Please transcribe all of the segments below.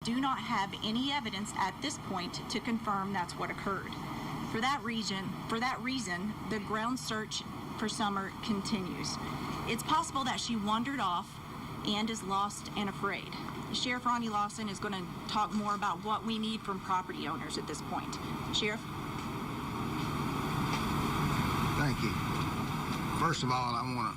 do not have any evidence at this point to confirm that's what occurred. For that reason, the ground search for Summer continues. It's possible that she wandered off and is lost and afraid. Sheriff Ronnie Lawson is going to talk more about what we need from property owners at this point. Sheriff? Thank you. First of all, I want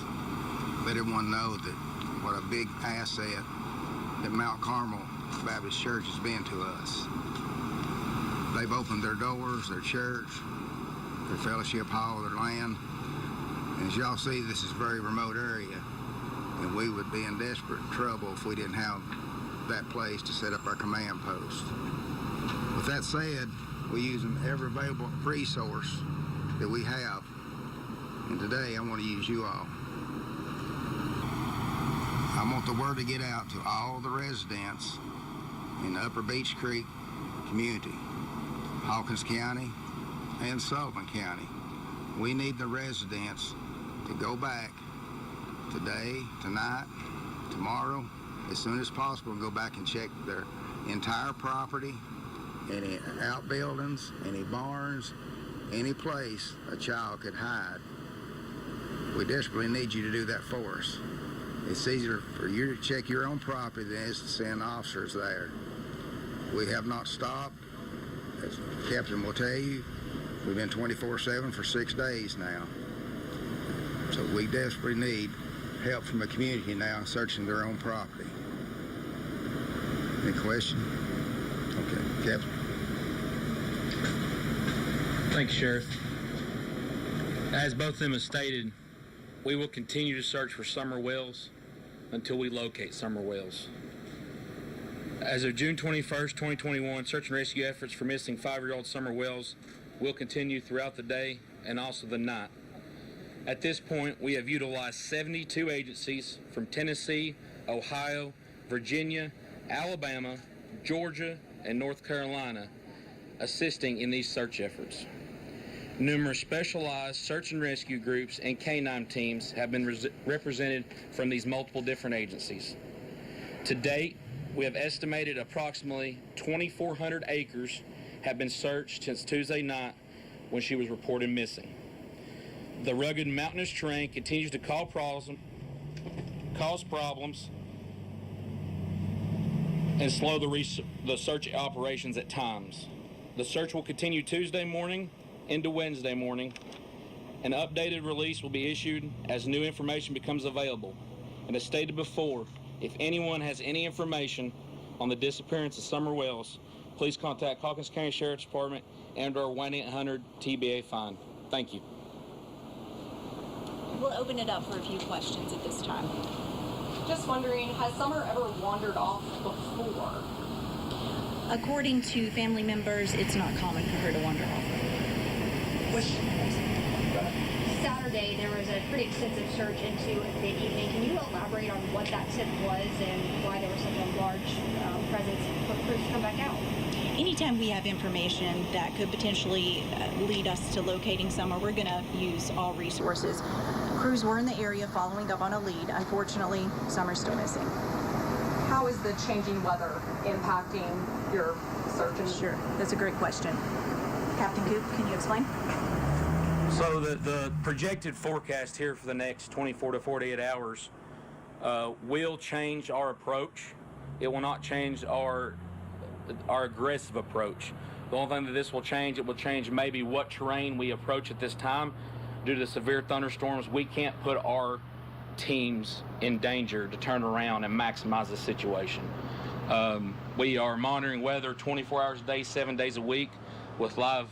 to let everyone know that what a big asset that Mount Carmel Baptist Church has been to us. They've opened their doors, their church, their fellowship hall, their land. And as y'all see, this is a very remote area, and we would be in desperate trouble if we didn't have that place to set up our command post. With that said, we use every available resource that we have, and today I want to use you all. I want the word to get out to all the residents in the Upper Beech Creek community, Hawkins County and Sullivan County. We need the residents to go back today, tonight, tomorrow, as soon as possible, and go back and check their entire property, any outbuildings, any barns, any place a child could hide. We desperately need you to do that for us. It's easier for you to check your own property than it is to send officers there. We have not stopped. As the captain will tell you, we've been 24/7 for 6 days now. So we desperately need help from the community now searching their own property. Any question? Okay, Captain. Thank you, Sheriff. As both of them have stated, we will continue to search for Summer Wells until we locate Summer Wells. As of June 21st, 2021, search and rescue efforts for missing 5-year-old Summer Wells will continue throughout the day and also the night. At this point, we have utilized 72 agencies from Tennessee, Ohio, Virginia, Alabama, Georgia, and North Carolina assisting in these search efforts. Numerous specialized search and rescue groups and canine teams have been represented from these multiple different agencies. To date, we have estimated approximately 2,400 acres have been searched since Tuesday night when she was reported missing. The rugged mountainous terrain continues to cause problems and slow the search operations at times. The search will continue Tuesday morning into Wednesday morning. An updated release will be issued as new information becomes available. And as stated before, if anyone has any information on the disappearance of Summer Wells, please contact Hawkins County Sheriff's Department and our 1-800 TBI fine. Thank you. We'll open it up for a few questions at this time. Just wondering, has Summer ever wandered off before? According to family members, it's not common for her to wander off. Saturday, there was a pretty extensive search into the evening. Can you elaborate on what that tip was and why there was such a large presence for crews to come back out? Anytime we have information that could potentially lead us to locating Summer, we're going to use all resources. Crews were in the area following up on a lead. Unfortunately, Summer's still missing. How is the changing weather impacting your search? Sure, that's a great question. Captain Coop, can you explain? So the projected forecast here for the next 24 to 48 hours will change our approach. It will not change our aggressive approach. The only thing that this will change, it will change maybe what terrain we approach at this time. Due to the severe thunderstorms, we can't put our teams in danger to turn around and maximize the situation. We are monitoring weather 24 hours a day, 7 days a week with live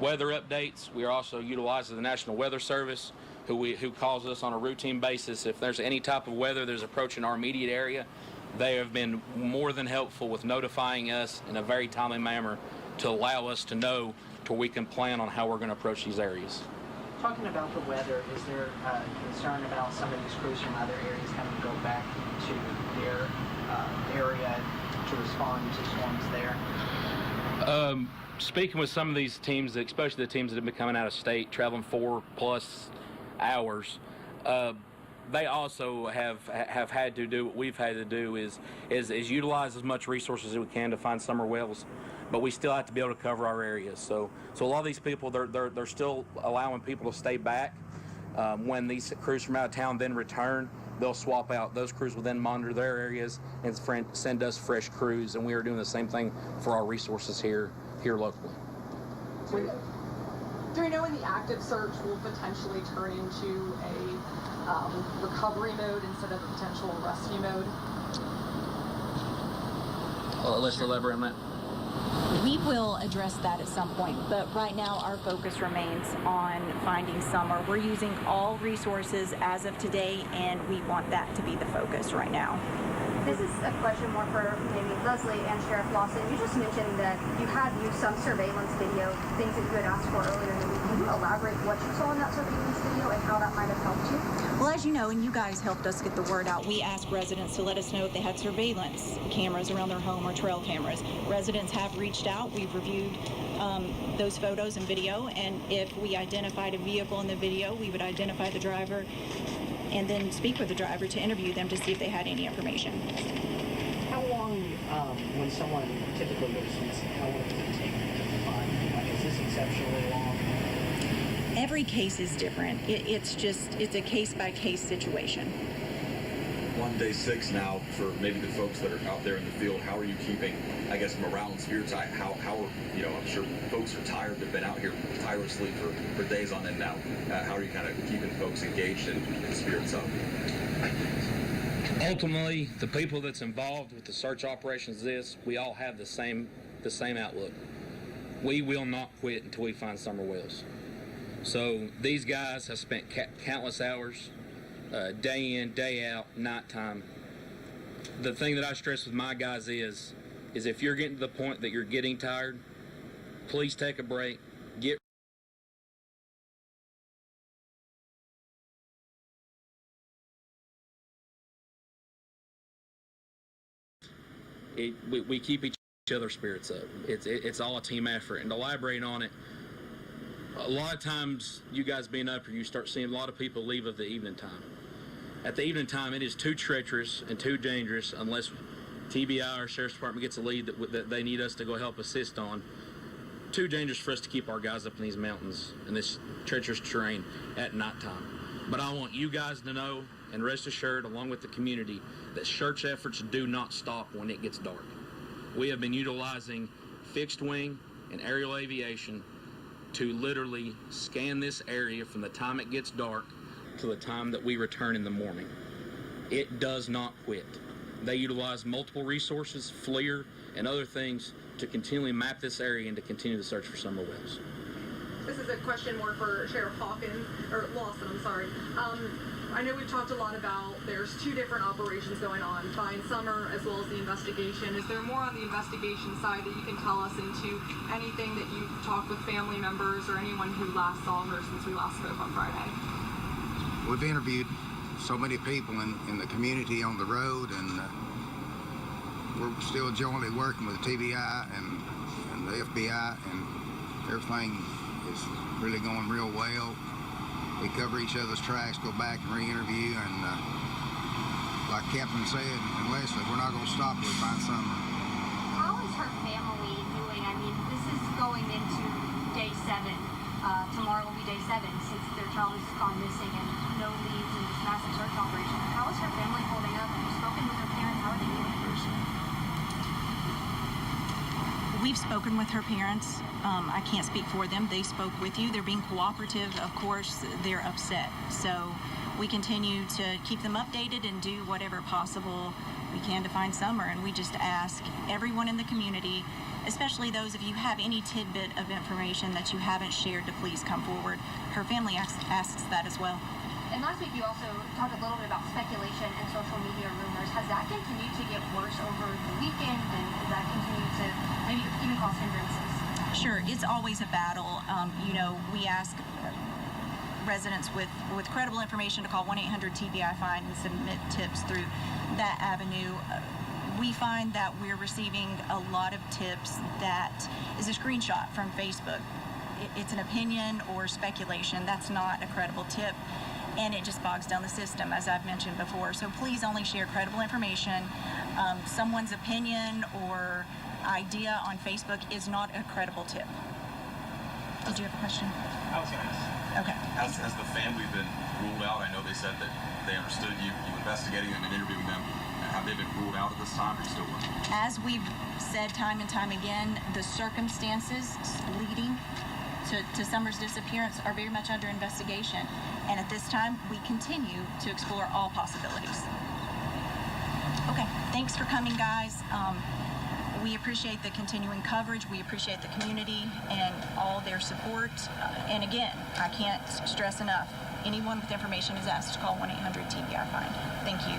weather updates. We are also utilizing the National Weather Service, who calls us on a routine basis. If there's any type of weather that's approaching our immediate area, they have been more than helpful with notifying us in a very timely manner to allow us to know to where we can plan on how we're going to approach these areas. Talking about the weather, is there concern about some of these crews from other areas having to go back to their area to respond to storms there? Speaking with some of these teams, especially the teams that have been coming out of state, traveling 4+ hours, they also have had to do what we've had to do is utilize as much resources as we can to find summer wells, but we still have to be able to cover our areas. So a lot of these people, they're still allowing people to stay back. When these crews from out of town then return, they'll swap out. Those crews will then monitor their areas and send us fresh crews, and we are doing the same thing for our resources here locally. Do we know when the active search will potentially turn into a recovery mode instead of a potential rescue mode? Let's elaborate on that. We will address that at some point, but right now our focus remains on finding Summer. We're using all resources as of today, and we want that to be the focus right now. This is a question more for maybe Leslie and Sheriff Lawson. You just mentioned that you had used some surveillance video, things that you had asked for earlier in the week. Can you elaborate what you saw in that surveillance video and how that might have helped you? Well, as you know, and you guys helped us get the word out, we asked residents to let us know if they had surveillance cameras around their home or trail cameras. Residents have reached out. We've reviewed those photos and video, and if we identified a vehicle in the video, we would identify the driver and then speak with the driver to interview them to see if they had any information. How long, when someone typically goes missing, how long does it take to find? Is this exceptionally long? Every case is different. It's a case-by-case situation. On day 6 now, for maybe the folks that are out there in the field, how are you keeping, I guess, morale and spirits high? How are, I'm sure folks are tired. They've been out here tirelessly for days on end now. How are you kind of keeping folks engaged and spirits up? Ultimately, the people that's involved with the search operations, we all have the same outlook. We will not quit until we find Summer Wells. So these guys have spent countless hours, day in, day out, nighttime. The thing that I stress with my guys is if you're getting to the point that you're getting tired, please take a break, get we keep each other's spirits up. It's all a team effort. And to elaborate on it, a lot of times you guys being up here, you start seeing a lot of people leave at the evening time. At the evening time, it is too treacherous and too dangerous unless TBI or Sheriff's Department gets a lead that they need us to go help assist on. Too dangerous for us to keep our guys up in these mountains in this treacherous terrain at nighttime. But I want you guys to know and rest assured, along with the community, that search efforts do not stop when it gets dark. We have been utilizing fixed wing and aerial aviation to literally scan this area from the time it gets dark to the time that we return in the morning. It does not quit. They utilize multiple resources, FLIR, and other things to continually map this area and to continue the search for Summer Wells. This is a question more for Sheriff Hawkins, or Lawson, I'm sorry. I know we've talked a lot about there's 2 different operations going on, Find Summer as well as the investigation. Is there more on the investigation side that you can tell us into anything that you've talked with family members or anyone who last saw her since we last spoke on Friday? We've interviewed so many people in the community on the road, and we're still jointly working with TBI and the FBI, and everything is really going real well. We cover each other's tracks, go back and re-interview, and like Captain said, and Leslie, we're not going to stop till we find Summer. How is her family doing? I mean, this is going into day 7. Tomorrow will be day 7 since their child has gone missing and no leads in this massive search operation. How is her family holding up? Have you spoken with her parents? How are they doing? We've spoken with her parents. I can't speak for them. They spoke with you. They're being cooperative. Of course, they're upset. So we continue to keep them updated and do whatever possible we can to find Summer. And we just ask everyone in the community, especially those of you who have any tidbit of information that you haven't shared, to please come forward. Her family asks that as well. And last week you also talked a little bit about speculation and social media rumors. Has that continued to get worse over the weekend, and has that continued to maybe even cause hindrances? Sure, it's always a battle. We ask residents with credible information to call 1-800-TBI-FIND and submit tips through that avenue. We find that we're receiving a lot of tips that is a screenshot from Facebook. It's an opinion or speculation. That's not a credible tip. and it just bogs down the system, as I've mentioned before. So please only share credible information. Someone's opinion or idea on Facebook is not a credible tip. Did you have a question? I was going to ask. Okay. Has the family been ruled out? I know they said that they understood you investigating them and interviewing them. Have they been ruled out at this time, or still working? As we've said time and time again, the circumstances leading to Summer's disappearance are very much under investigation. And at this time, we continue to explore all possibilities. Okay, thanks for coming, guys. We appreciate the continuing coverage. We appreciate the community and all their support. And again, I can't stress enough, anyone with information is asked to call 1-800-TBI-FIND. Thank you.